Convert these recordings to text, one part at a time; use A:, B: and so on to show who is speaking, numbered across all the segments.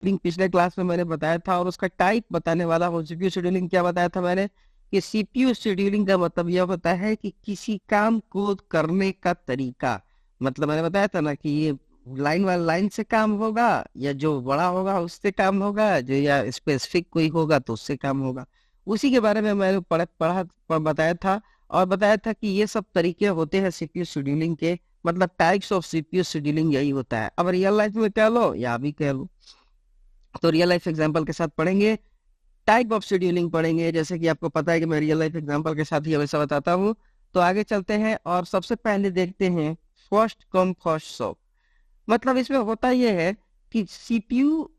A: पिछले क्लास में मैंने बताया था, और उसका टाइप बताने वाला हूँ। सीपीयू शेड्यूलिंग क्या बताया था मैंने, कि सीपीयू शेड्यूलिंग का मतलब यह होता है कि किसी काम को करने का तरीका। मतलब मैंने बताया था ना कि ये लाइन वाला लाइन से काम होगा, या जो बड़ा होगा उससे काम होगा, जो या स्पेसिफिक कोई होगा तो उससे काम होगा। उसी के बारे में मैंने बताया था। और बताया था कि ये सब तरीके होते हैं सीपीयू शेड्यूलिंग के, मतलब टाइप्स ऑफ सीपीयू शेड्यूलिंग यही होता है। अब रियल लाइफ में कह लो या भी कह लो, तो रियल लाइफ एग्जांपल के साथ पढ़ेंगे, टाइप ऑफ शेड्यूलिंग पढ़ेंगे। जैसे कि आपको पता है कि मैं रियल लाइफ एग्जांपल के साथ ही हमेशा बताता हूँ। तो आगे चलते हैं और सबसे पहले देखते हैं फर्स्ट कम फर्स्ट सर्व। मतलब इसमें होता यह है कि सीपीयू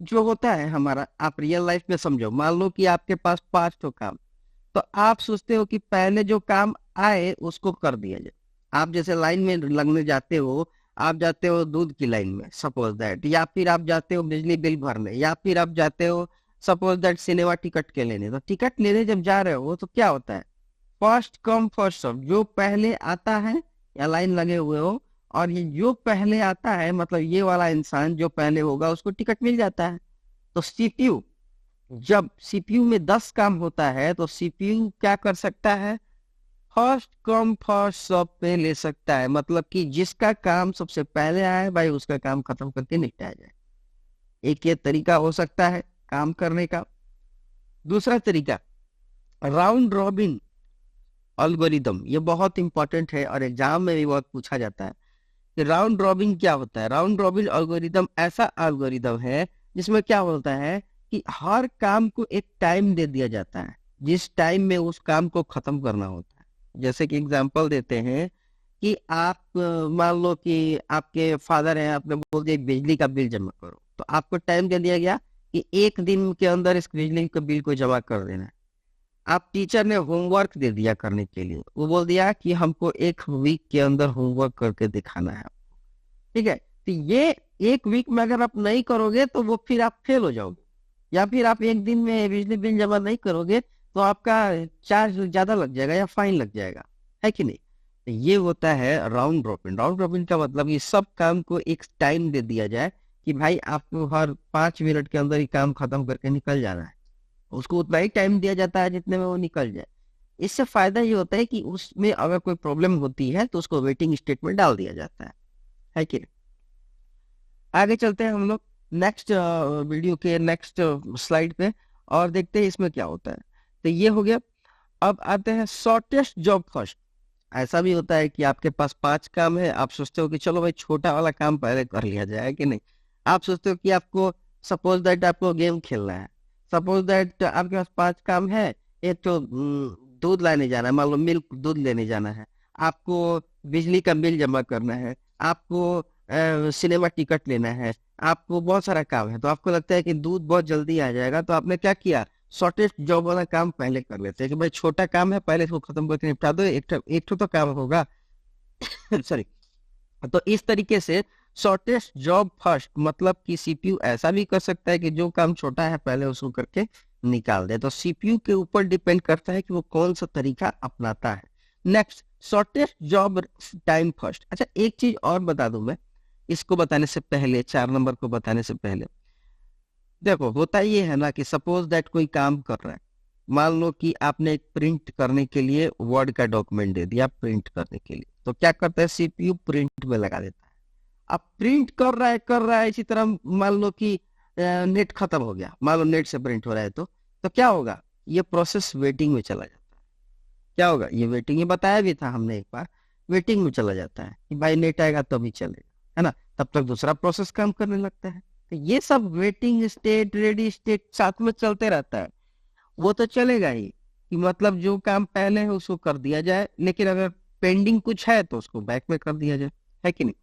A: जो होता है हमारा, आप रियल लाइफ में समझो, मान लो कि आपके पास 5 काम। तो आप सोचते हो कि पहले जो काम आए उसको कर दिया जाए। आप जैसे लाइन में लगने जाते हो, आप जाते हो दूध की लाइन में सपोज दैट, या फिर आप जाते हो बिजली बिल भरने, या फिर आप जाते हो सपोज दैट सिनेमा टिकट के लेने। तो टिकट लेने जब जा रहे हो तो क्या होता है, फर्स्ट कम फर्स्ट सर्व, जो पहले आता है, या लाइन लगे हुए हो, और ये जो पहले आता है मतलब ये वाला इंसान जो पहले होगा उसको टिकट मिल जाता है। तो सीपीयू, जब सीपीयू में 10 काम होता है तो सीपीयू क्या कर सकता है, फर्स्ट कम फर्स्ट सर्व पे ले सकता है। मतलब कि जिसका काम सबसे पहले आए भाई उसका काम खत्म करके निपटाया जाए। एक ये तरीका हो सकता है काम करने का। दूसरा तरीका, राउंड रॉबिन अल्गोरिदम। ये बहुत इंपॉर्टेंट है और एग्जाम में भी बहुत पूछा जाता है कि राउंड रॉबिन क्या होता है। राउंड रॉबिन अल्गोरिदम ऐसा अल्गोरिदम है जिसमें क्या होता है कि हर काम को एक टाइम दे दिया जाता है, जिस टाइम में उस काम को खत्म करना होता है। जैसे कि एग्जांपल देते हैं कि आप मान लो कि आपके फादर हैं, आपने बोल दिया बिजली का बिल जमा करो, तो आपको टाइम दे दिया गया कि 1 दिन के अंदर इस बिजली के बिल को जमा कर देना है। आप टीचर ने होमवर्क दे दिया करने के लिए, वो बोल दिया कि हमको 1 वीक के अंदर होमवर्क करके दिखाना है। ठीक है, तो ये 1 वीक में अगर आप नहीं करोगे तो वो फिर आप फेल हो जाओगे। या फिर आप 1 दिन में बिजली बिल जमा नहीं करोगे तो आपका चार्ज ज्यादा लग जाएगा या फाइन लग जाएगा, है कि नहीं। तो ये होता है राउंड रॉबिन। राउंड रॉबिन का मतलब ये सब काम को एक टाइम दे दिया जाए कि भाई आपको हर 5 मिनट के अंदर ही काम खत्म करके निकल जाना है। उसको उतना ही टाइम दिया जाता है जितने में वो निकल जाए। इससे फायदा ये होता है कि उसमें अगर कोई प्रॉब्लम होती है तो उसको वेटिंग स्टेट में डाल दिया जाता है कि नहीं। आगे चलते हैं हम लोग नेक्स्ट वीडियो के नेक्स्ट स्लाइड पे, और देखते हैं इसमें क्या होता है। तो ये हो गया। अब आते हैं शॉर्टेस्ट जॉब फर्स्ट। ऐसा भी होता है कि आपके पास 5 काम है, आप सोचते हो कि चलो भाई छोटा वाला काम पहले कर लिया जाए, कि नहीं। आप सोचते हो कि आपको सपोज दैट आपको गेम खेलना है, सपोज दैट आपके पास 5 काम है। एक तो दूध लाने जाना है, मान लो मिल्क दूध लेने जाना है, आपको बिजली का बिल जमा करना है, आपको सिनेमा टिकट लेना है, आपको बहुत सारा काम है। तो आपको लगता है कि दूध बहुत जल्दी आ जाएगा, तो आपने क्या किया, शॉर्टेस्ट जॉब वाला काम पहले कर लेते हैं कि भाई छोटा काम है पहले इसको खत्म करके निपटा दो, एक तो काम होगा। सॉरी। तो इस तरीके से शॉर्टेस्ट जॉब फर्स्ट, मतलब कि सीपीयू ऐसा भी कर सकता है कि जो काम छोटा है पहले उसको करके निकाल दे। तो सीपीयू के ऊपर डिपेंड करता है कि वो कौन सा तरीका अपनाता है। Next, shortest job time first. अच्छा, एक चीज और बता दूं मैं, इसको बताने से पहले, 4 नंबर को बताने से पहले, देखो होता ये है ना कि सपोज दैट कोई काम कर रहा है। मान लो कि आपने एक प्रिंट करने के लिए वर्ड का डॉक्यूमेंट दे दिया प्रिंट करने के लिए, तो क्या करता है सीपीयू प्रिंट में लगा देता है। अब प्रिंट कर रहा है इसी तरह, मान लो कि नेट खत्म हो गया, मान लो नेट से प्रिंट हो रहा है, तो क्या होगा, ये प्रोसेस वेटिंग में चला जाता है। क्या होगा, ये वेटिंग, ये बताया भी था हमने एक बार, वेटिंग में चला जाता है कि भाई नेट आएगा तभी चलेगा, है ना। तब तक दूसरा प्रोसेस काम करने लगता है। तो ये सब वेटिंग स्टेट रेडी स्टेट साथ में चलते रहता है। वो तो चलेगा ही कि मतलब जो काम पहले है उसको कर दिया जाए, लेकिन अगर पेंडिंग कुछ है तो उसको बैक में कर दिया जाए, है कि नहीं।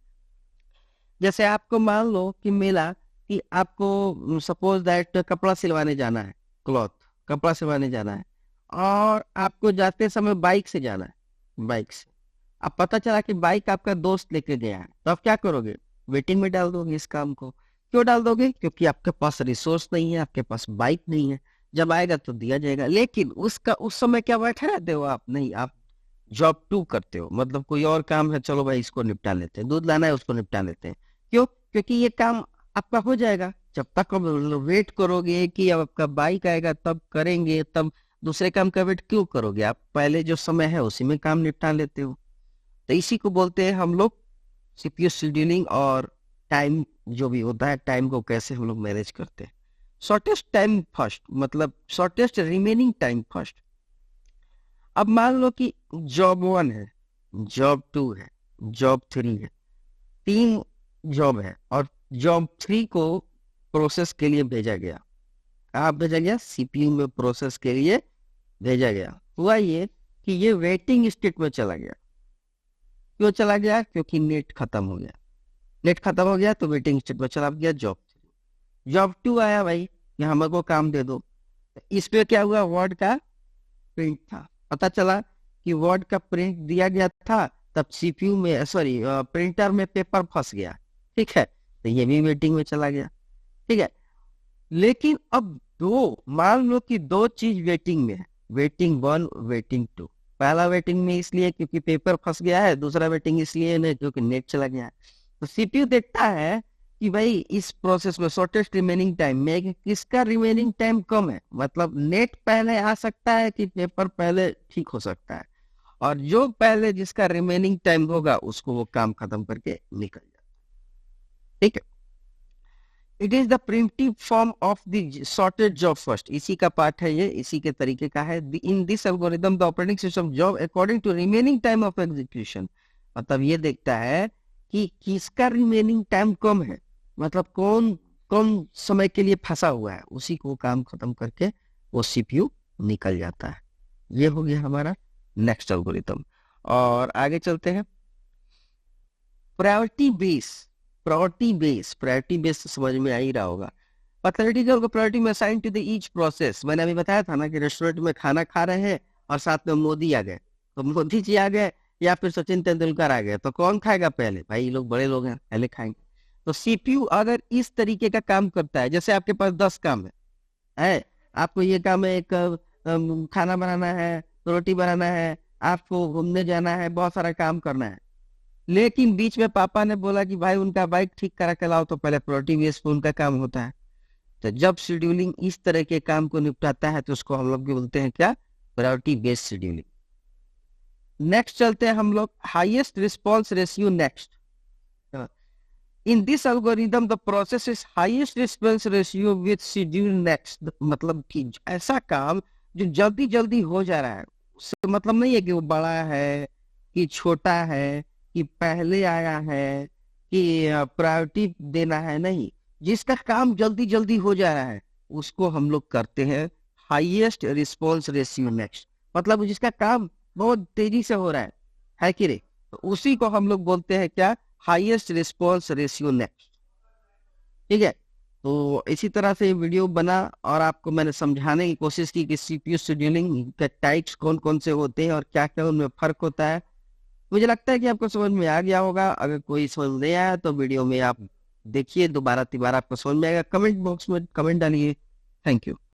A: जैसे आपको मान लो कि मिला कि आपको सपोज दैट कपड़ा सिलवाने जाना है, क्लॉथ, कपड़ा सिलवाने जाना है, और आपको जाते समय बाइक से जाना है, बाइक से। अब पता चला कि बाइक आपका दोस्त लेके गया है, तो आप क्या करोगे, वेटिंग में डाल दोगे इस काम को। क्यों डाल दोगे, क्योंकि आपके पास रिसोर्स नहीं है, आपके पास बाइक नहीं है। जब आएगा तो दिया जाएगा, लेकिन उसका उस समय क्या बैठे रहते हो आप, नहीं, आप जॉब 2 करते हो। मतलब कोई और काम है, चलो भाई इसको निपटा लेते हैं, दूध लाना है उसको निपटा लेते हैं। क्यों, क्योंकि ये काम आपका हो जाएगा। जब तक आप वेट करोगे कि अब आपका बाइक आएगा तब करेंगे, तब दूसरे काम का वेट क्यों करोगे? आप पहले जो समय है उसी में काम निपटा लेते हो। तो इसी को बोलते हैं हम लोग सीपीयू शेड्यूलिंग। और टाइम जो भी होता है, टाइम को कैसे हम लोग मैनेज करते हैं। शॉर्टेस्ट टाइम फर्स्ट, मतलब शॉर्टेस्ट रिमेनिंग टाइम फर्स्ट। अब मान लो कि जॉब 1 है, जॉब 2 है, जॉब 3 है, 3 जॉब है, और जॉब 3 को प्रोसेस के लिए भेजा गया। कहाँ भेजा गया? सीपीयू में प्रोसेस के लिए भेजा गया। हुआ ये कि ये वेटिंग स्टेट में चला गया। क्यों चला गया? क्योंकि नेट खत्म हो गया। नेट खत्म हो गया तो वेटिंग स्टेट में चला गया जॉब 3। जॉब 2 आया, भाई कि हमको काम दे दो। इस पे क्या हुआ? वर्ड का प्रिंट था। पता चला कि वर्ड का प्रिंट दिया गया था, तब सीपीयू में, सॉरी, प्रिंटर में पेपर फंस गया। ठीक है, तो ये भी वेटिंग में चला गया। ठीक है, लेकिन अब मान लो कि 2 चीज वेटिंग में है, वेटिंग 1, वेटिंग 2। पहला वेटिंग में इसलिए क्योंकि पेपर फंस गया है, दूसरा वेटिंग इसलिए नहीं क्योंकि नेट चला गया है। तो सीपीयू देखता है कि भाई इस प्रोसेस में शॉर्टेस्ट रिमेनिंग टाइम में किसका रिमेनिंग टाइम कम है, मतलब नेट पहले आ सकता है कि पेपर पहले ठीक हो सकता है, और जो पहले जिसका रिमेनिंग टाइम होगा उसको वो काम खत्म करके निकल जाए। ठीक है, it is the primitive form of the sorted job first. इसी का पार्ट है ये, इसी के तरीके का है। In this algorithm the operating system job according to remaining time of execution. मतलब ये देखता है कि किसका रिमेनिंग टाइम कम है, मतलब कौन कौन समय के लिए फंसा हुआ है, उसी को काम खत्म करके वो सीपीयू निकल जाता है। ये हो गया हमारा नेक्स्ट एल्गोरिथम। और आगे चलते हैं। Priority base. प्रायोरिटी बेस तो समझ में आ ही रहा होगा। पथलेटिकल को प्रायोरिटी में assign to the each process. मैंने अभी बताया था ना कि रेस्टोरेंट में खाना खा रहे हैं और साथ में मोदी आ गए, तो मोदी जी आ गए या फिर सचिन तेंदुलकर आ गए, तो कौन खाएगा पहले? भाई ये लोग बड़े लोग हैं, पहले खाएंगे। तो सीपीयू अगर इस तरीके का काम करता है, जैसे आपके पास 10 काम है, आपको ये काम है, एक खाना बनाना है, रोटी बनाना है, आपको घूमने जाना है, बहुत सारा काम करना है, लेकिन बीच में पापा ने बोला कि भाई उनका बाइक ठीक करा के लाओ, तो पहले प्रायोरिटी बेस पे उनका काम होता है। तो जब शेड्यूलिंग इस तरह के काम को निपटाता है तो उसको हम लोग भी बोलते हैं क्या? Priority based scheduling. नेक्स्ट चलते हैं हम लोग, highest response ratio next. In this algorithm the process is highest response ratio with schedule next. मतलब कि ऐसा काम जो जल्दी जल्दी हो जा रहा है, उससे मतलब नहीं है कि वो बड़ा है कि छोटा है कि पहले आया है कि प्रायोरिटी देना है, नहीं। जिसका काम जल्दी जल्दी हो जा रहा है उसको हम लोग करते हैं हाईएस्ट रिस्पॉन्स रेशियो नेक्स्ट। मतलब जिसका काम बहुत तेजी से हो रहा है कि नहीं, तो उसी को हम लोग बोलते हैं क्या? Highest response ratio next. ठीक है, तो इसी तरह से ये वीडियो बना और आपको मैंने समझाने की कोशिश की कि सीपीयू शेड्यूलिंग के टाइप्स कौन कौन से होते हैं और क्या क्या उनमें फर्क होता है। मुझे लगता है कि आपको समझ में आ गया होगा। अगर कोई समझ नहीं आया तो वीडियो में आप देखिए दोबारा, तिबारा आपको समझ में आएगा। कमेंट बॉक्स में कमेंट डालिए। Thank you.